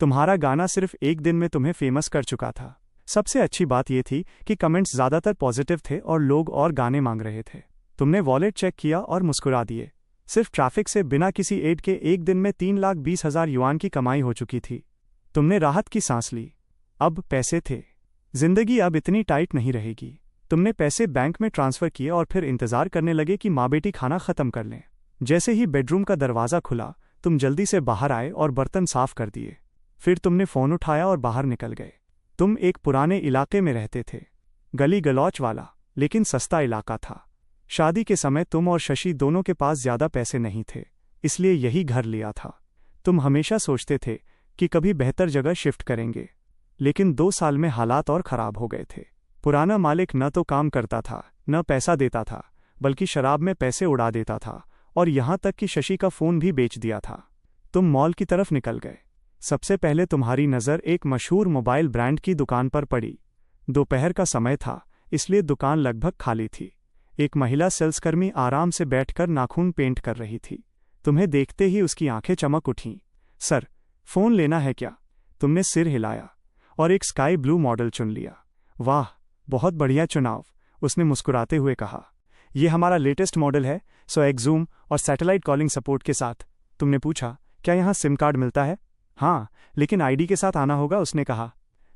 [SPEAKER 1] तुम्हारा गाना सिर्फ एक दिन में तुम्हें फेमस कर चुका था। सबसे अच्छी बात यह थी कि कमेंट्स ज्यादातर पॉजिटिव थे और लोग और गाने मांग रहे थे। तुमने वॉलेट चेक किया और मुस्कुरा दिए। सिर्फ ट्रैफिक से बिना किसी एड के एक दिन में 3,20,000 युआन की कमाई हो चुकी थी। तुमने राहत की सांस ली। अब पैसे थे। जिंदगी अब इतनी टाइट नहीं रहेगी। तुमने पैसे बैंक में ट्रांसफर किए और फिर इंतजार करने लगे कि माँ बेटी खाना खत्म कर लें। जैसे ही बेडरूम का दरवाजा खुला, तुम जल्दी से बाहर आए और बर्तन साफ कर दिए। फिर तुमने फोन उठाया और बाहर निकल गए। तुम एक पुराने इलाके में रहते थे, गली गलौच वाला, लेकिन सस्ता इलाका था। शादी के समय तुम और शशि दोनों के पास ज्यादा पैसे नहीं थे, इसलिए यही घर लिया था। तुम हमेशा सोचते थे कि कभी बेहतर जगह शिफ्ट करेंगे, लेकिन 2 साल में हालात और खराब हो गए थे। पुराना मालिक न तो काम करता था, न पैसा देता था, बल्कि शराब में पैसे उड़ा देता था और यहाँ तक कि शशि का फोन भी बेच दिया था। तुम मॉल की तरफ निकल गए। सबसे पहले तुम्हारी नज़र एक मशहूर मोबाइल ब्रांड की दुकान पर पड़ी। दोपहर का समय था, इसलिए दुकान लगभग खाली थी। एक महिला सेल्सकर्मी आराम से बैठकर नाखून पेंट कर रही थी। तुम्हें देखते ही उसकी आंखें चमक उठीं। सर, फोन लेना है क्या? तुमने सिर हिलाया और एक स्काई ब्लू मॉडल चुन लिया। वाह, बहुत बढ़िया चुनाव, उसने मुस्कुराते हुए कहा। यह हमारा लेटेस्ट मॉडल है, 100x जूम और सैटेलाइट कॉलिंग सपोर्ट के साथ। तुमने पूछा, क्या यहाँ सिम कार्ड मिलता है? हाँ, लेकिन आईडी के साथ आना होगा, उसने कहा।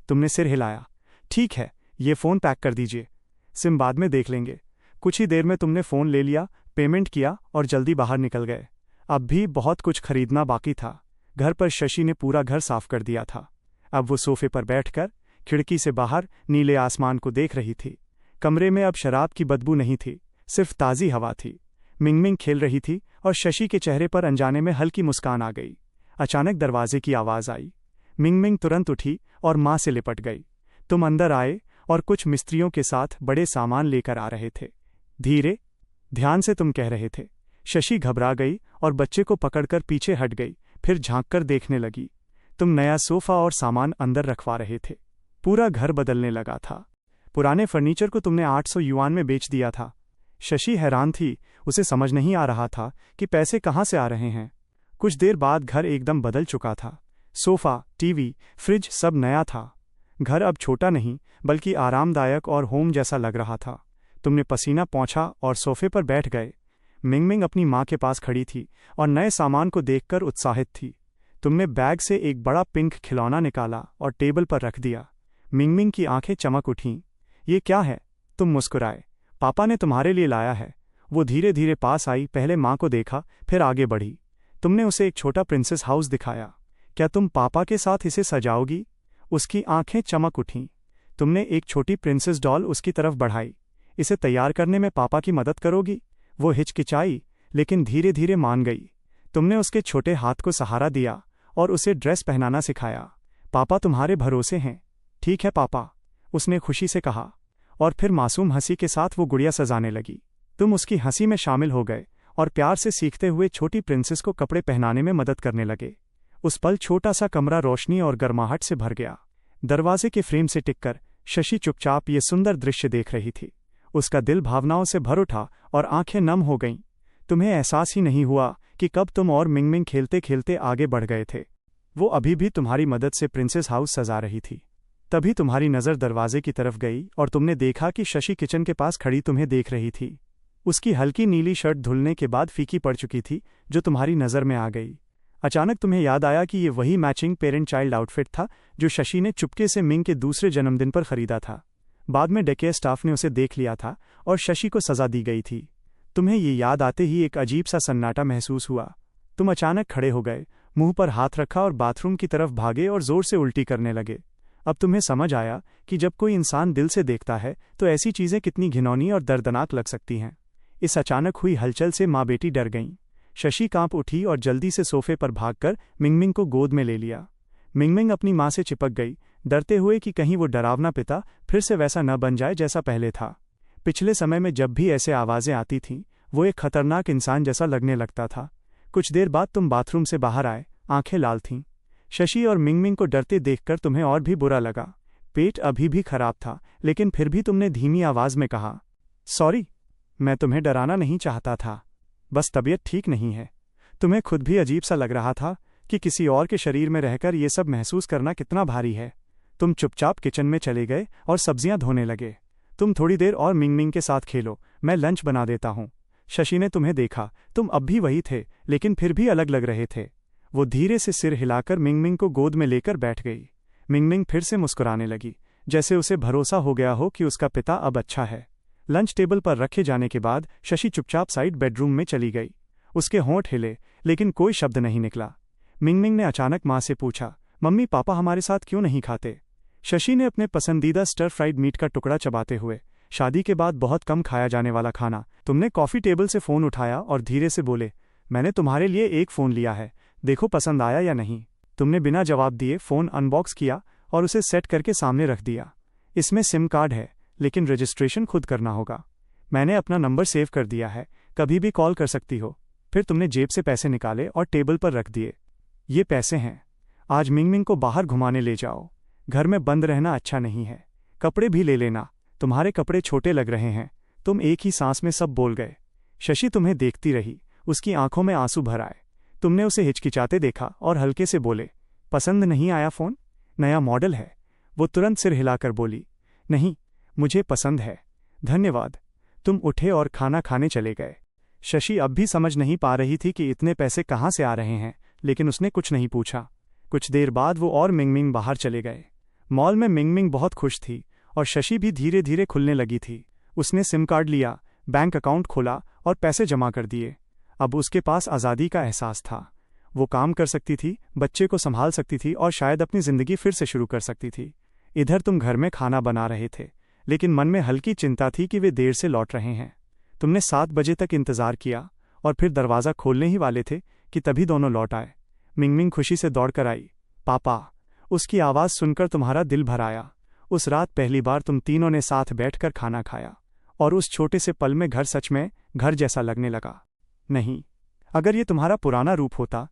[SPEAKER 1] तुमने सिर हिलाया। ठीक है, ये फ़ोन पैक कर दीजिए, सिम बाद में देख लेंगे। कुछ ही देर में तुमने फ़ोन ले लिया, पेमेंट किया और जल्दी बाहर निकल गए। अब भी बहुत कुछ खरीदना बाकी था। घर पर शशि ने पूरा घर साफ कर दिया था। अब वो सोफे पर बैठकर खिड़की से बाहर नीले आसमान को देख रही थी। कमरे में अब शराब की बदबू नहीं थी, सिर्फ ताज़ी हवा थी। मिंगमिंग खेल रही थी और शशि के चेहरे पर अनजाने में हल्की मुस्कान आ गई। अचानक दरवाजे की आवाज़ आई। मिंगमिंग तुरंत उठी और माँ से लिपट गई। तुम अंदर आए और कुछ मिस्त्रियों के साथ बड़े सामान लेकर आ रहे थे। धीरे, ध्यान से, तुम कह रहे थे। शशि घबरा गई और बच्चे को पकड़कर पीछे हट गई, फिर झांककर देखने लगी। तुम नया सोफा और सामान अंदर रखवा रहे थे। पूरा घर बदलने लगा था। पुराने फर्नीचर को तुमने 800 युआन में बेच दिया था। शशि हैरान थी, उसे समझ नहीं आ रहा था कि पैसे कहाँ से आ रहे हैं। कुछ देर बाद घर एकदम बदल चुका था। सोफा, टीवी, फ्रिज सब नया था। घर अब छोटा नहीं बल्कि आरामदायक और होम जैसा लग रहा था। तुमने पसीना पोंछा और सोफे पर बैठ गए। मिंगमिंग अपनी माँ के पास खड़ी थी और नए सामान को देखकर उत्साहित थी। तुमने बैग से एक बड़ा पिंक खिलौना निकाला और टेबल पर रख दिया। मिंगमिंग की आंखें चमक उठीं। ये क्या है? तुम मुस्कुराए। पापा ने तुम्हारे लिए लाया है। वो धीरे धीरे पास आई, पहले माँ को देखा, फिर आगे बढ़ी। तुमने उसे एक छोटा प्रिंसेस हाउस दिखाया। क्या तुम पापा के साथ इसे सजाओगी? उसकी आंखें चमक उठीं। तुमने एक छोटी प्रिंसेस डॉल उसकी तरफ बढ़ाई। इसे तैयार करने में पापा की मदद करोगी? वो हिचकिचाई, लेकिन धीरे धीरे मान गई। तुमने उसके छोटे हाथ को सहारा दिया और उसे ड्रेस पहनाना सिखाया। पापा तुम्हारे भरोसे हैं। ठीक है पापा, उसने खुशी से कहा। और फिर मासूम हंसी के साथ वो गुड़िया सजाने लगी। तुम उसकी हंसी में शामिल हो गए और प्यार से सीखते हुए छोटी प्रिंसेस को कपड़े पहनाने में मदद करने लगे। उस पल छोटा सा कमरा रोशनी और गर्माहट से भर गया। दरवाजे के फ्रेम से टिककर शशि चुपचाप ये सुंदर दृश्य देख रही थी। उसका दिल भावनाओं से भर उठा और आंखें नम हो गईं। तुम्हें एहसास ही नहीं हुआ कि कब तुम और मिंगमिंग खेलते खेलते आगे बढ़ गए थे। वो अभी भी तुम्हारी मदद से प्रिंसेस हाउस सजा रही थी। तभी तुम्हारी नज़र दरवाजे की तरफ गई और तुमने देखा कि शशि किचन के पास खड़ी तुम्हें देख रही थी। उसकी हल्की नीली शर्ट धुलने के बाद फीकी पड़ चुकी थी, जो तुम्हारी नज़र में आ गई। अचानक तुम्हें याद आया कि ये वही मैचिंग पेरेंट चाइल्ड आउटफिट था जो शशि ने चुपके से मिंग के दूसरे जन्मदिन पर खरीदा था। बाद में डेकेयर स्टाफ ने उसे देख लिया था और शशि को सजा दी गई थी। तुम्हें ये याद आते ही एक अजीब सा सन्नाटा महसूस हुआ। तुम अचानक खड़े हो गए, मुंह पर हाथ रखा और बाथरूम की तरफ भागे और जोर से उल्टी करने लगे। अब तुम्हें समझ आया कि जब कोई इंसान दिल से देखता है तो ऐसी चीज़ें कितनी घिनौनी और दर्दनाक लग सकती हैं। इस अचानक हुई हलचल से माँ बेटी डर गईं। शशि कांप उठी और जल्दी से सोफे पर भागकर मिंगमिंग को गोद में ले लिया। मिंगमिंग अपनी माँ से चिपक गई, डरते हुए कि कहीं वो डरावना पिता फिर से वैसा न बन जाए जैसा पहले था। पिछले समय में जब भी ऐसे आवाज़ें आती थीं, वो एक खतरनाक इंसान जैसा लगने लगता था। कुछ देर बाद तुम बाथरूम से बाहर आए, आंखें लाल थीं। शशि और मिंगमिंग को डरते देखकर तुम्हें और भी बुरा लगा। पेट अभी भी खराब था, लेकिन फिर भी तुमने धीमी आवाज़ में कहा, सॉरी, मैं तुम्हें डराना नहीं चाहता था, बस तबीयत ठीक नहीं है। तुम्हें खुद भी अजीब सा लग रहा था कि किसी और के शरीर में रहकर ये सब महसूस करना कितना भारी है। तुम चुपचाप किचन में चले गए और सब्जियां धोने लगे। तुम थोड़ी देर और मिंगमिंग के साथ खेलो, मैं लंच बना देता हूँ। शशि ने तुम्हें देखा, तुम अब भी वही थे, लेकिन फिर भी अलग लग रहे थे। वो धीरे से सिर हिलाकर मिंगमिंग को गोद में लेकर बैठ गई। मिंगमिंग फिर से मुस्कुराने लगी, जैसे उसे भरोसा हो गया हो कि उसका पिता अब अच्छा है। लंच टेबल पर रखे जाने के बाद शशि चुपचाप साइड बेडरूम में चली गई। उसके होंठ हिले, लेकिन कोई शब्द नहीं निकला। मिंगमिंग ने अचानक माँ से पूछा, मम्मी पापा हमारे साथ क्यों नहीं खाते? शशि ने अपने पसंदीदा स्टर फ्राइड मीट का टुकड़ा चबाते हुए, शादी के बाद बहुत कम खाया जाने वाला खाना। तुमने कॉफ़ी टेबल से फ़ोन उठाया और धीरे से बोले, मैंने तुम्हारे लिए एक फ़ोन लिया है, देखो पसंद आया या नहीं। तुमने बिना जवाब दिए फ़ोन अनबॉक्स किया और उसे सेट करके सामने रख दिया। इसमें सिम कार्ड है, लेकिन रजिस्ट्रेशन खुद करना होगा। मैंने अपना नंबर सेव कर दिया है, कभी भी कॉल कर सकती हो। फिर तुमने जेब से पैसे निकाले और टेबल पर रख दिए। ये पैसे हैं, आज मिंगमिंग को बाहर घुमाने ले जाओ। घर में बंद रहना अच्छा नहीं है। कपड़े भी ले लेना, तुम्हारे कपड़े छोटे लग रहे हैं। तुम एक ही सांस में सब बोल गए। शशि तुम्हें देखती रही, उसकी आंखों में आंसू भर आए। तुमने उसे हिचकिचाते देखा और हल्के से बोले, पसंद नहीं आया फ़ोन? नया मॉडल है। वो तुरंत सिर हिलाकर बोली, नहीं, मुझे पसंद है, धन्यवाद। तुम उठे और खाना खाने चले गए। शशि अब भी समझ नहीं पा रही थी कि इतने पैसे कहाँ से आ रहे हैं, लेकिन उसने कुछ नहीं पूछा। कुछ देर बाद वो और मिंगमिंग बाहर चले गए। मॉल में मिंगमिंग बहुत खुश थी और शशि भी धीरे धीरे खुलने लगी थी। उसने सिम कार्ड लिया, बैंक अकाउंट खोला और पैसे जमा कर दिए। अब उसके पास आज़ादी का एहसास था। वो काम कर सकती थी, बच्चे को संभाल सकती थी और शायद अपनी ज़िंदगी फिर से शुरू कर सकती थी। इधर तुम घर में खाना बना रहे थे, लेकिन मन में हल्की चिंता थी कि वे देर से लौट रहे हैं। तुमने 7 बजे तक इंतज़ार किया और फिर दरवाज़ा खोलने ही वाले थे कि तभी दोनों लौट आए। मिंगमिंग खुशी से दौड़कर आई, पापा। उसकी आवाज़ सुनकर तुम्हारा दिल भर आया। उस रात पहली बार तुम तीनों ने साथ बैठकर खाना खाया और उस छोटे से पल में घर सच में घर जैसा लगने लगा। नहीं, अगर ये तुम्हारा पुराना रूप होता